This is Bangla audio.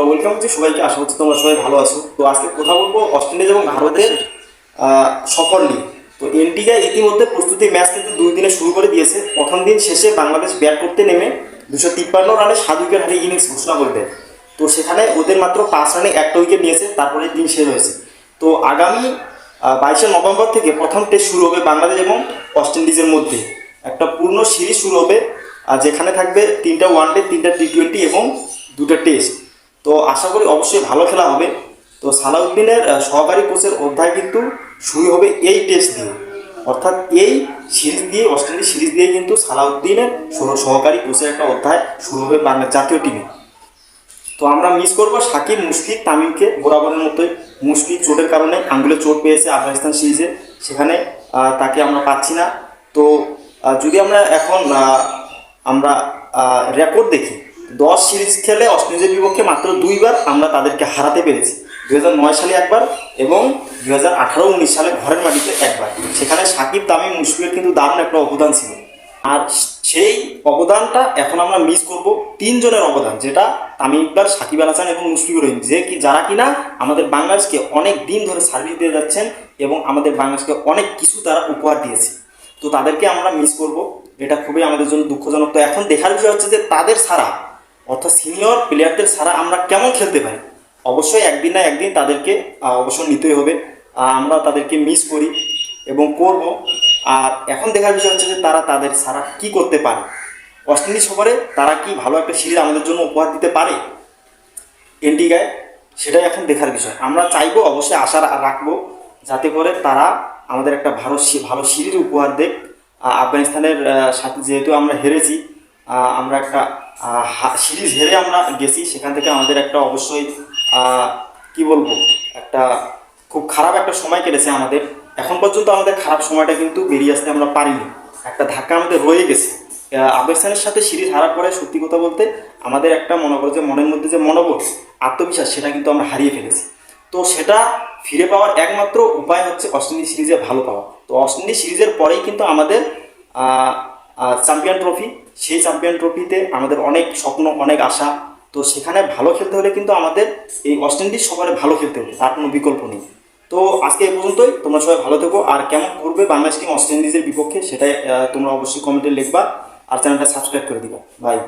বন্ধুরা ওয়েলকাম করছি সবাইকে। আশা করছি তোমরা সবাই ভালো আছো। তো আজকে কথা বলবো অস্ট্রেলিয়া এবং ভারতের সফর নিয়ে। তো এনটিকে ইতিমধ্যে প্রস্তুতি ম্যাচ কিন্তু 2 দিনে শুরু করে দিয়েছে। প্রথম দিন শেষে বাংলাদেশ ব্যাট করতে নেমে 253 রানে 7 উইকেট হারিয়ে ইনিংস ঘোষণা করে দেয়। তো সেখানে ওদের মাত্র 5 রানে একটা উইকেট নিয়েছে, তারপরে দিন শেষ হয়েছে। তো আগামী 22শে নভেম্বর থেকে প্রথম টেস্ট শুরু হবে বাংলাদেশ এবং ওয়েস্ট ইন্ডিজের মধ্যে। একটা পূর্ণ সিরিজ শুরু হবে, যেখানে থাকবে 3টা ওয়ানডে, 3টা টি20 এবং 2টা টেস্ট। তো আশা করি অবশ্যই ভালো খেলা হবে। তো সালাউদ্দিনের সহকারী কোচের অধ্যায় কিন্তু শুরু হবে এই টেস্ট দিয়ে, অর্থাৎ এই সিরিজ দিয়ে, ওয়েস্ট ইন্ডিজ সিরিজ দিয়ে কিন্তু সালাউদ্দিনের সহকারী কোচের একটা অধ্যায় শুরু হবে বাংলা জাতীয় টিমে। তো আমরা মিস করবো সাকিব, মুশফিক, তামিমকে বরাবরের মতোই। মুশফিক চোটের কারণে আঙ্গুলে চোট পেয়েছে আফগানিস্তান সিরিজে, সেখানে তাকে আমরা পাচ্ছি না। তো যদি আমরা এখন আমরা রেকর্ড দেখি, 10 সিরিজ খেলে অস্ট্রেলিয়ার বিপক্ষে মাত্র 2বার আমরা তাদেরকে হারাতে পেরেছি। 2009 সালে একবার এবং 2018-19 সালে ঘরের মাটিতে একবার। সেখানে সাকিব, তামিম, মুশফিকের কিন্তু দারুণ একটা অবদান ছিল। আর সেই অবদানটা এখন আমরা মিস করব। 3 জনের অবদান, যেটা তামিম ইকবাল, সাকিব আল হাসান এবং মুশফিকুর রহিম, যারা কিনা আমাদের বাংলাদেশকে অনেক দিন ধরে সার্ভিস দিয়ে যাচ্ছেন এবং আমাদের বাংলাদেশকে অনেক কিছু তারা উপহার দিয়েছে। তো তাদেরকে আমরা মিস করব, এটা খুবই আমাদের জন্য দুঃখজনক। তো এখন দেখার বিষয় হচ্ছে যে তাদের ছাড়া, অর্থাৎ সিনিয়র প্লেয়ারদের ছাড়া আমরা কেমন খেলতে পারি। অবশ্যই একদিন না একদিন তাদেরকে অবসর নিতেই হবে। আমরা তাদেরকে মিস করি এবং করব। আর এখন দেখার বিষয় হচ্ছে যে তারা তাদের ছাড়া কি করতে পারে। ওয়েস্ট ইন্ডিজ সফরে তারা কি ভালো একটা সিরিজ আমাদের জন্য উপহার দিতে পারে এনটিকায়, সেটাই এখন দেখার বিষয়। আমরা চাইবো, অবশ্যই আশা রাখবো, যাতে করে তারা আমাদের একটা ভালো সিরিজ উপহার দেয়। আফগানিস্তানের সাথে যেহেতু আমরা হেরেছি, আমরা একটা সিরিজ হেরে আমরা গেছি, সেখান থেকে আমাদের একটা অবশ্যই কি বলবো, একটা খুব খারাপ একটা সময় কেটেছে আমাদের। এখন পর্যন্ত আমাদের খারাপ সময়টা কিন্তু বেরিয়ে আসতে আমরা পারিনি, একটা ধাক্কা আমাদের রয়ে গেছে। আফগানিস্তানের সাথে সিরিজ হারার পরে সত্যি কথা বলতে আমাদের একটা মনে করো যে মনের মধ্যে যে মনোবল, আত্মবিশ্বাস, সেটা কিন্তু আমরা হারিয়ে ফেলেছি। তো সেটা ফিরে পাওয়ার একমাত্র উপায় হচ্ছে ওয়েস্ট ইন্ডিজ সিরিজে ভালো পাওয়া। তো ওয়েস্ট ইন্ডিজ সিরিজের পরেই কিন্তু আমাদের চ্যাম্পিয়ন ট্রফি, সেই চ্যাম্পিয়ন ট্রফিতে আমাদের অনেক স্বপ্ন, অনেক আশা। তো সেখানে ভালো খেলতে হলে কিন্তু আমাদের এই ওয়েস্ট ইন্ডিজ সফরে ভালো খেলতে হবে, তার কোনো বিকল্প নেই। তো আজকে এই পর্যন্তই। তোমরা সবাই ভালো থেকো। আর কেমন করবে বাংলাদেশ টিম ওয়েস্ট ইন্ডিজের বিপক্ষে, সেটাই তোমরা অবশ্যই কমেন্টে লিখবা। আর চ্যানেলটা সাবস্ক্রাইব করে দিবা। বাই।